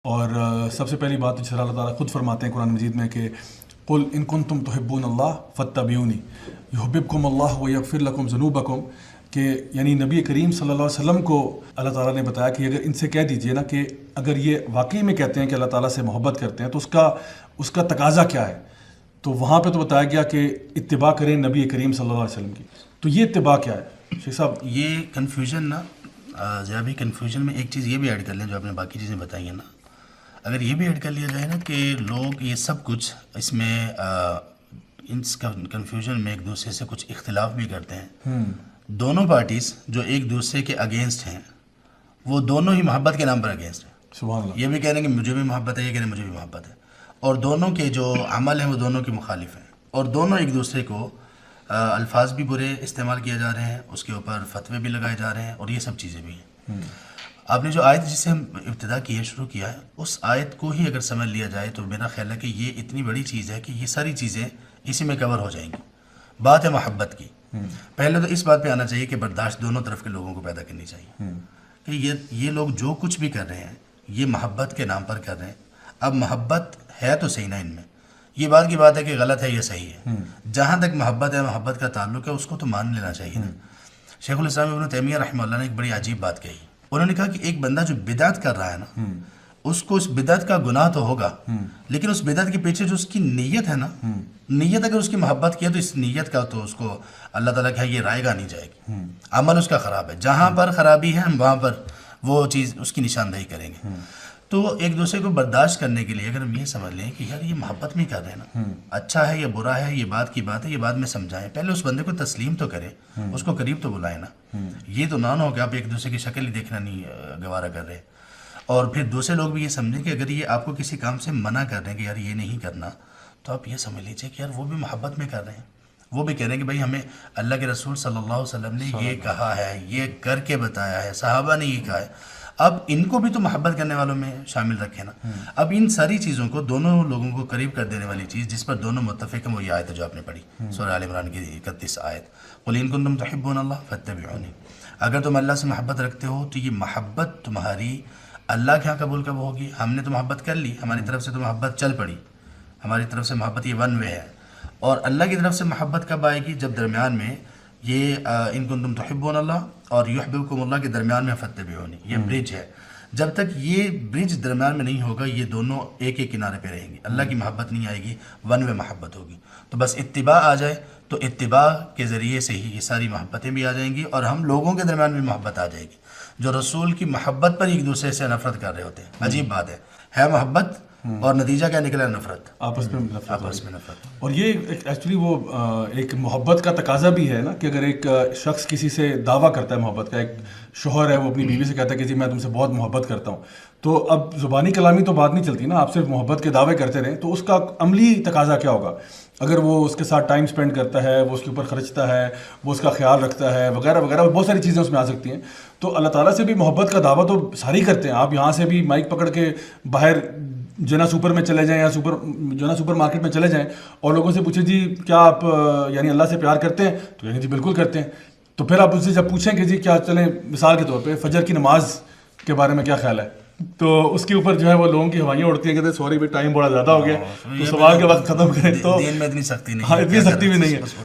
اور سب سے پہلی بات تو اللہ تعالیٰ خود فرماتے ہیں قرآن مجید میں کہ قل ان کنتم تحبون اللہ فاتبعونی یحببکم اللہ ویغفر لکم ذنوبکم، کہ یعنی نبی کریم صلی اللہ علیہ وسلم کو اللہ تعالیٰ نے بتایا کہ اگر ان سے کہہ دیجئے نا کہ اگر یہ واقعی میں کہتے ہیں کہ اللہ تعالیٰ سے محبت کرتے ہیں تو اس کا تقاضا کیا ہے. تو وہاں پہ تو بتایا گیا کہ اتباع کریں نبی کریم صلی اللہ علیہ وسلم کی. تو یہ اتباع کیا ہے شیخ صاحب؟ یہ کنفیوژن نا ذرا بھی کنفیوژن میں ایک چیز یہ بھی ایڈ کر لیں جو آپ نے باقی چیزیں بتائی ہیں نا، اگر یہ بھی ایڈ کر لیا جائے نا کہ لوگ یہ سب کچھ اس میں اس کنفیوژن میں ایک دوسرے سے کچھ اختلاف بھی کرتے ہیں. دونوں پارٹیز جو ایک دوسرے کے اگینسٹ ہیں وہ دونوں ہی محبت کے نام پر اگینسٹ ہیں. سبحان اللہ. یہ بھی کہہ رہے ہیں کہ مجھے بھی محبت ہے، یہ کہہ رہے ہیں مجھے بھی محبت ہے، اور دونوں کے جو عمل ہیں وہ دونوں کے مخالف ہیں، اور دونوں ایک دوسرے کو الفاظ بھی برے استعمال کیے جا رہے ہیں، اس کے اوپر فتوے بھی لگائے جا رہے ہیں، اور یہ سب چیزیں بھی ہیں. آپ نے جو آیت جس سے ہم ابتدا کی ہے، شروع کیا ہے، اس آیت کو ہی اگر سمجھ لیا جائے تو میرا خیال ہے کہ یہ اتنی بڑی چیز ہے کہ یہ ساری چیزیں اسی میں کور ہو جائیں گی. بات ہے محبت کی. پہلے تو اس بات پہ آنا چاہیے کہ برداشت دونوں طرف کے لوگوں کو پیدا کرنی چاہیے کہ یہ لوگ جو کچھ بھی کر رہے ہیں یہ محبت کے نام پر کر رہے ہیں. اب محبت ہے تو صحیح نا ان میں، یہ بات کی بات ہے کہ غلط ہے یا صحیح ہے. جہاں تک محبت ہے، محبت کا تعلق ہے، اس کو تو مان لینا چاہیے نا. شیخ الاسلام ابن تیمیہ رحمہ اللہ نے ایک بڑی عجیب بات کہی. انہوں نے کہا کہ ایک بندہ جو بدعت کر رہا ہے نا، اس کو اس بدعت کا گناہ تو ہوگا، لیکن اس بدعت کے پیچھے جو اس کی نیت ہے نا، نیت اگر اس کی محبت کی ہے تو اس نیت کا تو اس کو اللہ تعالیٰ کہ یہ رائے گاہ نہیں جائے گی. عمل اس کا خراب ہے، جہاں پر خرابی ہے ہم وہاں پر وہ چیز اس کی نشاندہی کریں گے. تو ایک دوسرے کو برداشت کرنے کے لیے اگر ہم یہ سمجھ لیں کہ یار یہ محبت میں کر رہے ہیں نا، اچھا ہے یا برا ہے، یہ بات کی بات ہے، یہ بات میں سمجھائیں. پہلے اس بندے کو تسلیم تو کریں، اس کو قریب تو بلائیں نا. یہ تو نہ ہو کہ آپ ایک دوسرے کی شکل ہی دیکھنا نہیں گوارا کر رہے، اور پھر دوسرے لوگ بھی یہ سمجھیں کہ اگر یہ آپ کو کسی کام سے منع کر رہے ہیں کہ یار یہ نہیں کرنا، تو آپ یہ سمجھ لیجیے کہ یار وہ بھی محبت میں کر رہے ہیں. وہ بھی کہہ رہے ہیں کہ بھائی ہمیں اللہ کے رسول صلی اللہ علیہ وسلم نے یہ کہا ہے، یہ کر کے بتایا ہے، صحابہ نے یہ کہا ہے. اب ان کو بھی تو محبت کرنے والوں میں شامل رکھے نا. اب ان ساری چیزوں کو دونوں لوگوں کو قریب کر دینے والی چیز جس پر دونوں متفق ہیں وہ یہ آیت ہے جو آپ نے پڑھی، سورہ آل عمران کی 31 آیت. قل ان کنتم تحبون اللہ فاتبعونی. اگر تم اللہ سے محبت رکھتے ہو تو یہ محبت تمہاری اللہ کے ہاں قبول کب ہوگی؟ ہم نے تو محبت کر لی، ہماری طرف سے تو محبت چل پڑی، ہماری طرف سے محبت یہ ون وے ہے. اور اللہ کی طرف سے محبت کب آئے گی؟ جب درمیان میں یہ ان کنتم تحبون اللہ اور یحببکم اللہ کے درمیان میں فاتبعونی، یہ برج ہے. جب تک یہ برج درمیان میں نہیں ہوگا یہ دونوں ایک ایک کنارے پہ رہیں گے، اللہ کی محبت نہیں آئے گی، ون وے محبت ہوگی. تو بس اتباع آ جائے تو اتباع کے ذریعے سے ہی یہ ساری محبتیں بھی آ جائیں گی، اور ہم لوگوں کے درمیان بھی محبت آ جائے گی جو رسول کی محبت پر ایک دوسرے سے نفرت کر رہے ہوتے ہیں. عجیب بات ہے محبت اور نتیجہ کیا نکلا؟ نفرت، آپس میں نفرت. اور یہ ایکچولی وہ ایک محبت کا تقاضا بھی ہے نا کہ اگر ایک شخص کسی سے دعویٰ کرتا ہے محبت کا، ایک شوہر ہے وہ اپنی بیوی سے کہتا ہے کہ جی میں تم سے بہت محبت کرتا ہوں، تو اب زبانی کلامی تو بات نہیں چلتی نا، آپ صرف محبت کے دعوے کرتے رہیں تو اس کا عملی تقاضا کیا ہوگا؟ اگر وہ اس کے ساتھ ٹائم سپینڈ کرتا ہے، وہ اس کے اوپر خرچتا ہے، وہ اس کا خیال رکھتا ہے وغیرہ وغیرہ، بہت ساری چیزیں اس میں آ سکتی ہیں. تو اللہ تعالیٰ سے بھی محبت کا دعویٰ تو ساری کرتے ہیں. آپ یہاں سے بھی مائک پکڑ کے باہر جنا سپر میں چلے جائیں یا جنا سپر مارکیٹ میں چلے جائیں اور لوگوں سے پوچھیں جی کیا آپ یعنی اللہ سے پیار کرتے ہیں، تو یعنی جی بالکل کرتے ہیں. تو پھر آپ ان سے جب پوچھیں کہ جی کیا چلیں مثال کے طور پہ فجر کی نماز کے بارے میں کیا خیال ہے، تو اس کے اوپر جو ہے وہ لوگوں کی ہوائیاں اڑتی ہیں، کہتے ہیں سوری بھائی ٹائم بڑا زیادہ ہو گیا، تو سوال کے وقت ختم کریں. تو دین میں اتنی سختی نہیں، ہاں اتنی سختی بھی نہیں ہے.